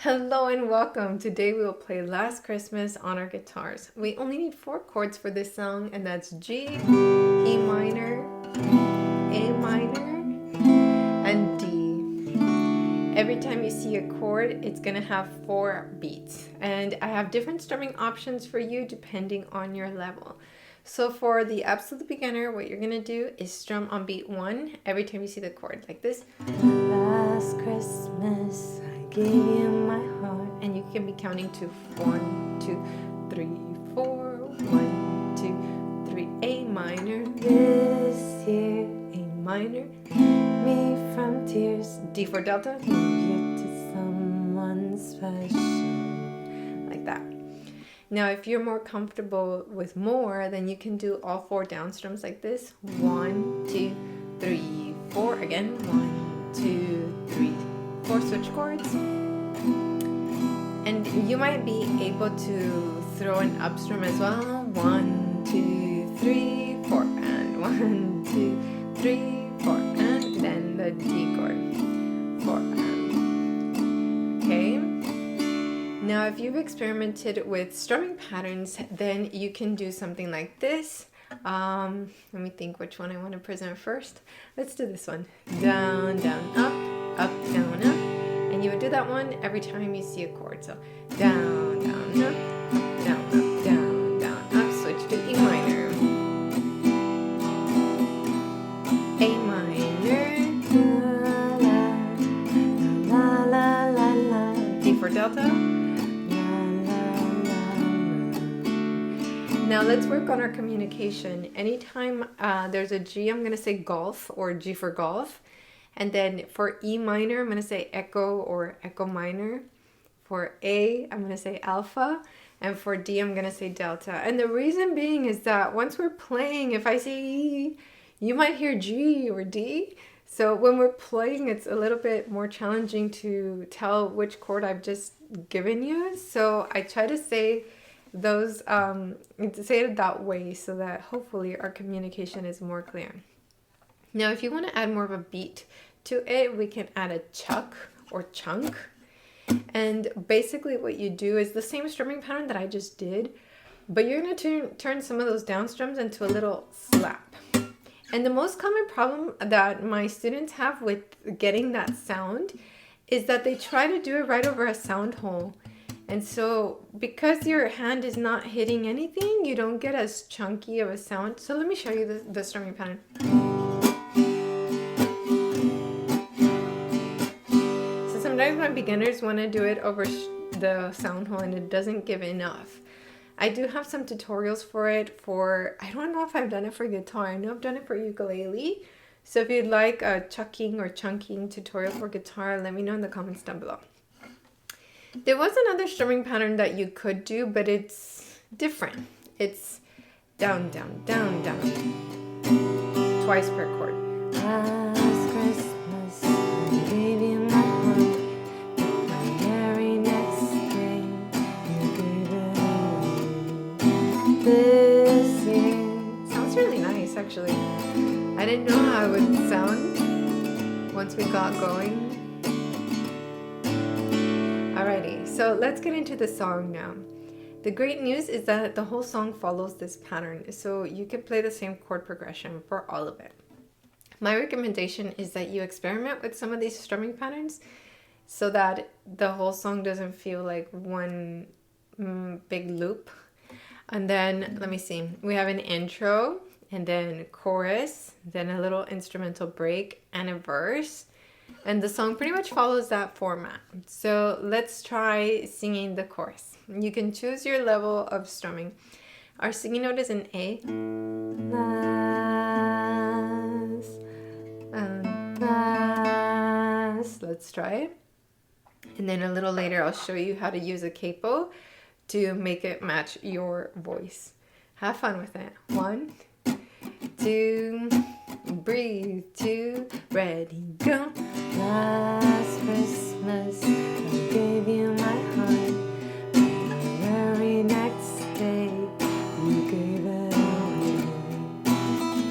Hello and welcome. Today we will play Last Christmas on our guitars. We only need 4 chords for this song, and that's G, E minor, A minor, and D. Every time you see a chord, it's going to have 4 beats. And I have different strumming options for you depending on your level. So for the absolute beginner, what you're going to do is strum on beat 1 every time you see the chord, like this. Last Christmas, I gave you my heart. And you can be counting to 1, 2, 3, 4, 1, 2, 3, A minor. This year, A minor. Me from tears. D for Delta. Give you to someone special. Like that. Now, if you're more comfortable with more, then you can do all 4 down strums like this. 1, 2, 3, 4. Again, 1, 2, 3, 4. Switch chords. And you might be able to throw an up strum as well. 1, 2, 3, 4. And 1, 2, 3, 4. And then the D chord. 4. And. Okay. Now, if you've experimented with strumming patterns, then you can do something like this. Let me think which one I want to present first. Let's do this one. Down, down, up, down, up. And you would do that one every time you see a chord. So down, down, up, down, up, down, down, up. Switch to E minor. A minor. La, la, la, la, la. D for Delta. Now let's work on our communication. Anytime there's a G, I'm going to say golf or G for golf. And then for E minor, I'm going to say echo or echo minor. For A, I'm going to say alpha. And for D, I'm going to say delta. And the reason being is that once we're playing, if I say E, you might hear G or D. So when we're playing, it's a little bit more challenging to tell which chord I've just given you. So I try to say those, say it that way so that hopefully our communication is more clear. Now, if you want to add more of a beat to it, we can add a chuck or chunk. And basically what you do is the same strumming pattern that I just did, but you're going to turn some of those down strums into a little slap. And the most common problem that my students have with getting that sound is that they try to do it right over a sound hole. And so because your hand is not hitting anything, you don't get as chunky of a sound. So let me show you the strumming pattern. So sometimes my beginners want to do it over the sound hole and it doesn't give enough. I do have some tutorials for it I don't know if I've done it for guitar. I know I've done it for ukulele. So if you'd like a chucking or chunking tutorial for guitar, let me know in the comments down below. There was another strumming pattern that you could do, but it's different. It's down, down, down, down. Twice per chord. Last Christmas, I gave you my heart. The very next day, you gave it away. This year. Sounds really nice, actually. I didn't know how it would sound once we got going. Alrighty, so let's get into the song now. The great news is that the whole song follows this pattern, so you can play the same chord progression for all of it. My recommendation is that you experiment with some of these strumming patterns so that the whole song doesn't feel like one big loop. And then, let me see, we have an intro, and then chorus, then a little instrumental break, and a verse. And the song pretty much follows that format. So let's try singing the chorus. You can choose your level of strumming. Our singing note is an A. Last. Let's try it. And then a little later, I'll show you how to use a capo to make it match your voice. Have fun with it. 1, 2, breathe, 2, ready, go. Last Christmas, I gave you my heart. The very next day, you gave it away.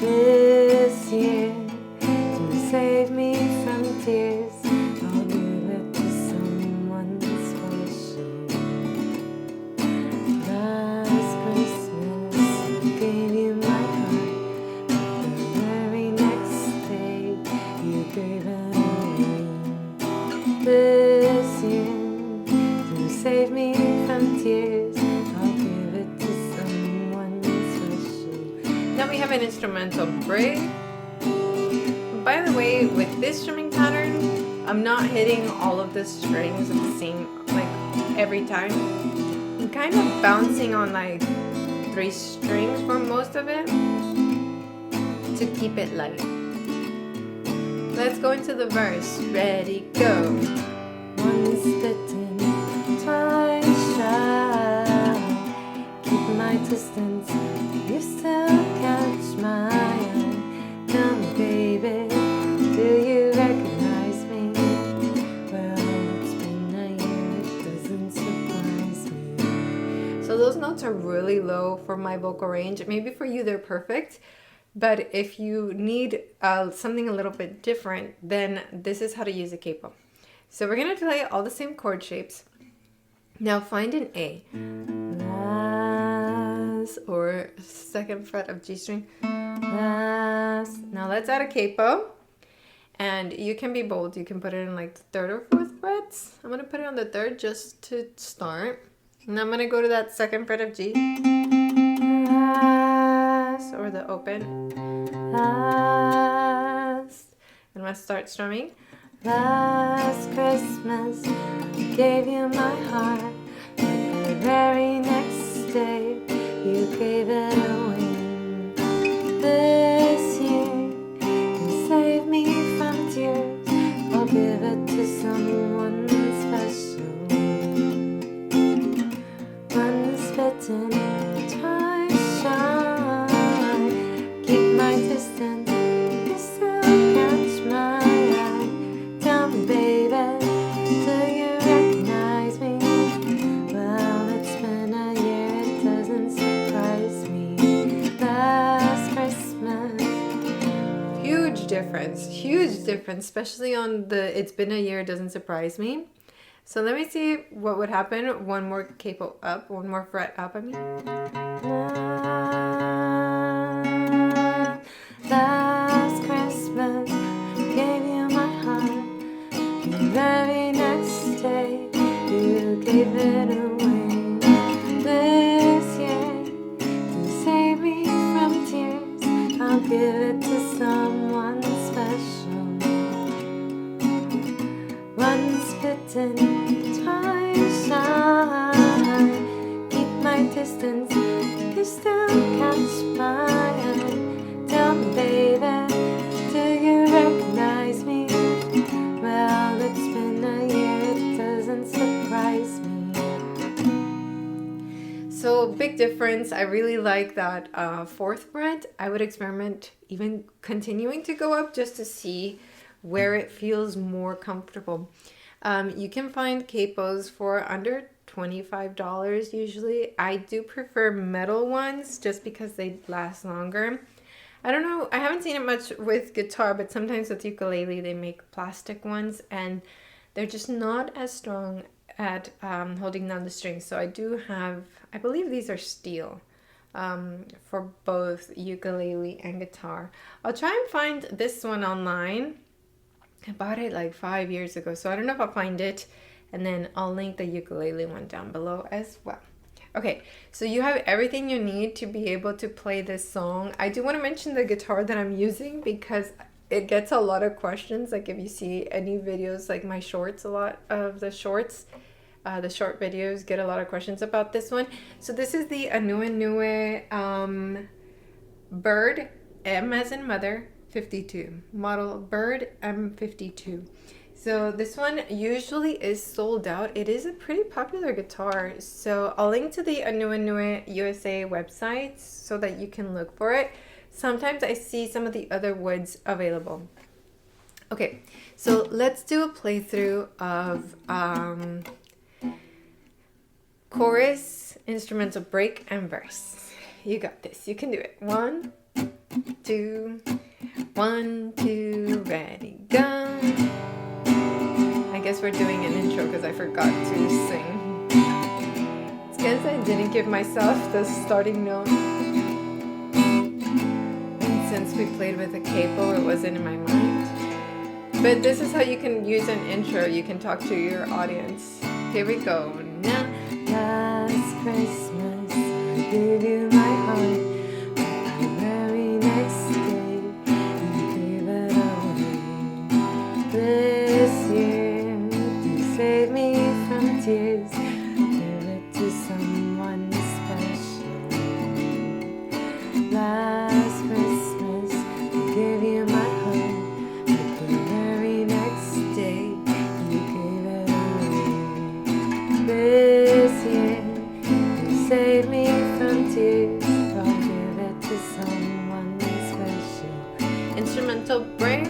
This year, to save me from tears, I'll give it to someone special. have an instrumental break. By the way, with this strumming pattern, I'm not hitting all of the strings at the same, like every time. I'm kind of bouncing on like 3 strings for most of it to keep it light. Let's go into the verse. Ready, go. Once bitten, twice shy. Keep my distance, you still catch my eye. Tell me, baby, do you recognize me? Well, it's been a year, it doesn't surprise me. So those notes are really low for my vocal range. Maybe for you they're perfect, but if you need something a little bit different, then this is how to use a capo. So we're going to play all the same chord shapes. Now find an A. Last, or 2nd fret of G string. Last. Now let's add a capo. And you can be bold. You can put it in like the 3rd or 4th frets. I'm going to put it on the 3rd just to start. And I'm going to go to that 2nd fret of G. Last, or the open. Last. And I'm going to start strumming. Last Christmas, I gave you my heart. The very next day, you gave it away. This year, you save me from tears. I'll give it to someone special. Once bitten, twice shy. Keep my distance, you still catch my eye. Tell me, baby, do you recognize me? Well, it's been a year, it doesn't surprise me. Last Christmas. Huge difference, especially on the it's been a year, it doesn't surprise me. So let me see what would happen. One more capo up, one more fret up, I mean. Last Christmas, gave you my heart. The very next day, you gave it away. This year, to save me from tears, I'll give it to someone special. Once bitten, twice shy. Keep my distance, you still catch my eye. Tell me, baby, do you recognize me? Well, it's been a year, it doesn't surprise me. So big difference. I really like that 4th fret. I would experiment even continuing to go up just to see where it feels more comfortable. You can find capos for under $25 usually. I do prefer metal ones just because they last longer. I don't know, I haven't seen it much with guitar, but sometimes with ukulele they make plastic ones and they're just not as strong at holding down the strings. So I do have, I believe these are steel for both ukulele and guitar. I'll try and find this one online. I bought it like 5 years ago, so I don't know if I'll find it, and then I'll link the ukulele one down below as well. Okay, so you have everything you need to be able to play this song. I do want to mention the guitar that I'm using because it gets a lot of questions. Like if you see any videos, like my shorts, a lot of the shorts, the short videos get a lot of questions about this one. So this is the aNueNue Bird, M as in mother, 52. Model Bird M52. So this one usually is sold out. It is a pretty popular guitar. So I'll link to the aNueNue USA website so that you can look for it. Sometimes I see some of the other woods available. Okay, so let's do a playthrough of chorus, instrumental break, and verse. You got this. You can do it. 1, 2, 1, 2, ready, go. I guess we're doing an intro because I forgot to sing. It's because I didn't give myself the starting note. And since we played with a capo, it wasn't in my mind. But this is how you can use an intro. You can talk to your audience. Here we go. Now, last Christmas, gave you my heart. The very tears, give it to someone special. Last Christmas, I gave you my heart, but the very next day, you gave it away. This year, you saved me from tears, I'll give it to someone special. Instrumental break.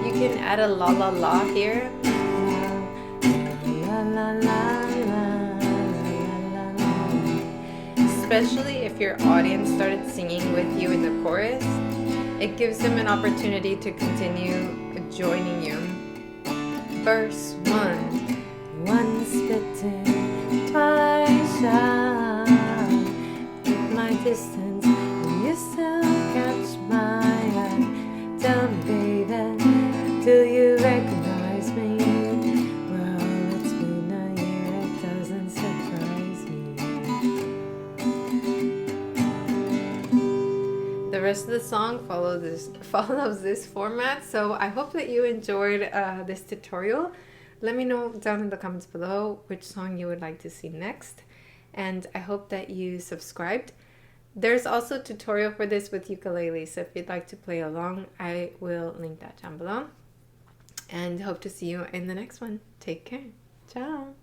You can add a la la la here. La la la la la la. Especially if your audience started singing with you in the chorus, it gives them an opportunity to continue joining you. Verse 1. Once bitten, twice shy. Keep my distance, and you still catch my eye. Tell me, baby, do you recognize me? Well, it's been a year, it doesn't surprise me. The rest of the song follows this format, so I hope that you enjoyed this tutorial. Let me know down in the comments below which song you would like to see next, and I hope that you subscribed. There's also a tutorial for this with ukulele, so if you'd like to play along, I will link that down below. And hope to see you in the next one. Take care. Ciao.